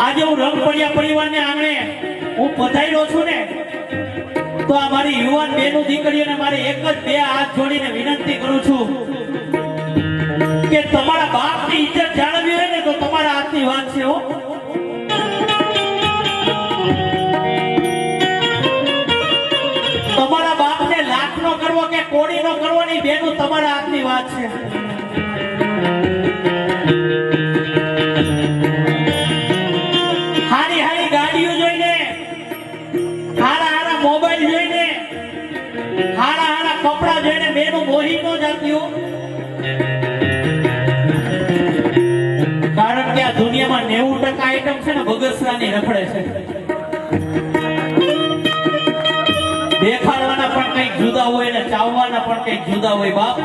આજે હું રંગપડિયા પરિવારને આંગણે હું પધાર્યો છું ને, તો આ મારી યુવાન બેનો દીકરીઓને મારે એક જ બે હાથ જોડીને વિનંતી કરું છું કે તમારા બાપની ઇજ્જત જાળવવી હોય ને તો તમારા હાથની વાત છે હો. તમારા બાપને લાખ નો કરવો કે કોડી નો કરવો ની બેનું તમારા હાથની વાત છે. હારી હારી ગાડીઓ જોઈને, હારા હારા મોબાઈલ જોઈને, હારા હારા કપડા જોઈને બેનું મોહી ન જાતી. કારણ કે આ દુનિયામાં 90% આઈટમ છે ને બગસરાની રખડે છે. દેખાડવાના પણ કંઈક જુદા હોય ને ચાવવાના પણ કંઈક જુદા હોય બાપ.